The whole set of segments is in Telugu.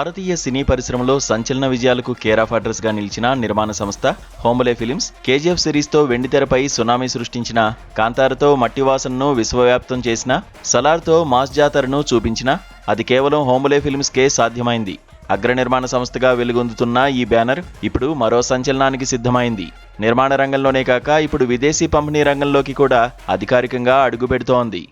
భారతీయ సినీ పరిశ్రమలో సంచలన విజయాలకు కేర్ ఆఫ్ అడ్రస్ గా నిలిచిన నిర్మాణ సంస్థ హోంబలే ఫిలిమ్స్ కేజీఎఫ్ సిరీస్తో వెండితెరపై సునామీ సృష్టించిన, కాంతారతో మట్టివాసనను విశ్వవ్యాప్తం చేసిన, సలార్తో మాస్ జాతరను చూపించిన అది కేవలం హోంబలే ఫిలిమ్స్కే సాధ్యమైంది. అగ్ర నిర్మాణ సంస్థగా వెలుగొందుతున్న ఈ బ్యానర్ ఇప్పుడు మరో సంచలనానికి సిద్ధమైంది. నిర్మాణ రంగంలోనే కాక ఇప్పుడు విదేశీ పంపిణీ రంగంలోకి కూడా అధికారికంగా అడుగుపెడుతోంది.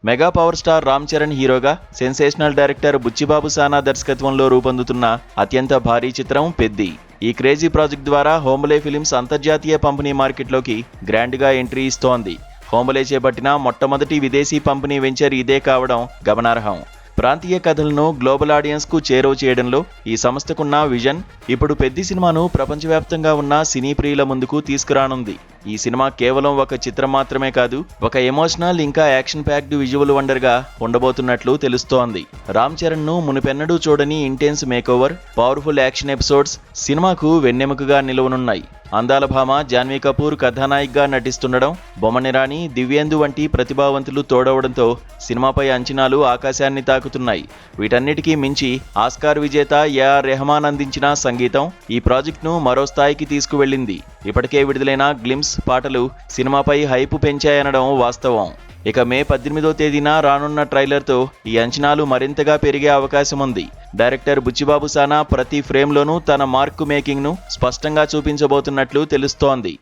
Mega power star Ram Charan హీరోగా, సెన్సేషనల్ డైరెక్టర్ బుచ్చిబాబు సానా దర్శకత్వంలో రూపొందుతున్న అత్యంత భారీ చిత్రం పెద్ది. ఈ క్రేజీ ప్రాజెక్ట్ ద్వారా హోంబలే ఫిలిమ్స్ అంతర్జాతీయ పంపిణీ మార్కెట్లోకి గ్రాండ్గా ఎంట్రీ ఇస్తోంది. హోంబలే చేపట్టిన మొట్టమొదటి విదేశీ పంపిణీ వెంచర్ ఇదే కావడం గమనార్హం. ప్రాంతీయ కథలను గ్లోబల్ ఆడియన్స్కు చేరువ చేయడంలో ఈ సంస్థకున్న విజన్ ఇప్పుడు పెద్ది సినిమాను ప్రపంచవ్యాప్తంగా ఉన్న సినీ ప్రియుల ముందుకు తీసుకురానుంది. ఈ సినిమా కేవలం ఒక చిత్రం మాత్రమే కాదు, ఒక ఎమోషనల్ ఇంకా యాక్షన్ ప్యాక్డ్ విజువల్ వండర్గా ఉండబోతున్నట్లు తెలుస్తోంది. రామ్ చరణ్ను మునుపెన్నడూ చూడని intense makeover, powerful action episodes సినిమాకు వెన్నెముకగా నిలవనున్నాయి. అందాల భామ జాన్వీ కపూర్ కథానాయికగా నటిస్తుండడం, బొమ్మని రాణి, దివ్యేందు వంటి ప్రతిభావంతులు తోడవడంతో సినిమాపై అంచనాలు ఆకాశాన్ని తాకుతున్నాయి. వీటన్నిటికీ మించి ఆస్కార్ విజేత ఏఆర్ రెహమాన్ అందించిన సంగీతం ఈ ప్రాజెక్ట్ను మరో స్థాయికి తీసుకువెళ్లింది. ఇప్పటికే విడుదలైన గ్లిమ్స్ పాటలు సినిమాపై హైపు పెంచాయనడం వాస్తవం. ఇక మే 18వ తేదీన రానున్న ట్రైలర్తో ఈ అంచనాలు మరింతగా పెరిగే అవకాశం ఉంది. డైరెక్టర్ బుచ్చిబాబు సానా ప్రతి ఫ్రేమ్లోనూ తన మార్క్ మేకింగ్ను స్పష్టంగా చూపించబోతున్నట్లు తెలుస్తోంది.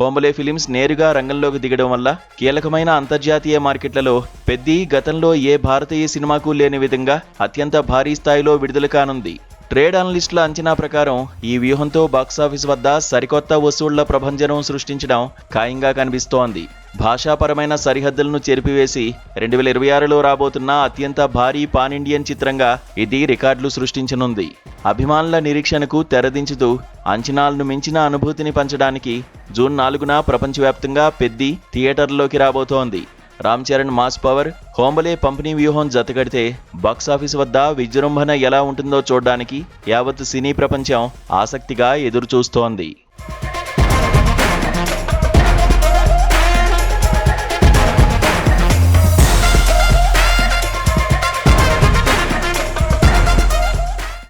హోంబలే ఫిలిమ్స్ నేరుగా రంగంలోకి దిగడం వల్ల కీలకమైన అంతర్జాతీయ మార్కెట్లలో పెద్ది గతంలో ఏ భారతీయ సినిమాకు లేని విధంగా అత్యంత భారీ స్థాయిలో విడుదల కానుంది. ట్రేడ్ అనలిస్టుల అంచనా ప్రకారం ఈ వ్యూహంతో బాక్సాఫీస్ వద్ద సరికొత్త వసూళ్ల ప్రభంజనం సృష్టించడం ఖాయంగా కనిపిస్తోంది. భాషాపరమైన సరిహద్దులను చెరిపివేసి 2026లో రాబోతున్న అత్యంత భారీ పాన్ ఇండియన్ చిత్రంగా ఇది రికార్డులు సృష్టించనుంది. అభిమానుల నిరీక్షణకు తెరదించుతూ అంచనాలను మించిన అనుభూతిని పంచడానికి జూన్ 4న ప్రపంచవ్యాప్తంగా పెద్ది థియేటర్లోకి రాబోతోంది. రామ్ చరణ్ మాస్ పవర్, హోంబలే పంపిణీ వ్యూహం జతకడితే బాక్సాఫీస్ వద్ద విజృంభణ ఎలా ఉంటుందో చూడడానికి యావత్ సినీ ప్రపంచం ఆసక్తిగా ఎదురుచూస్తోంది.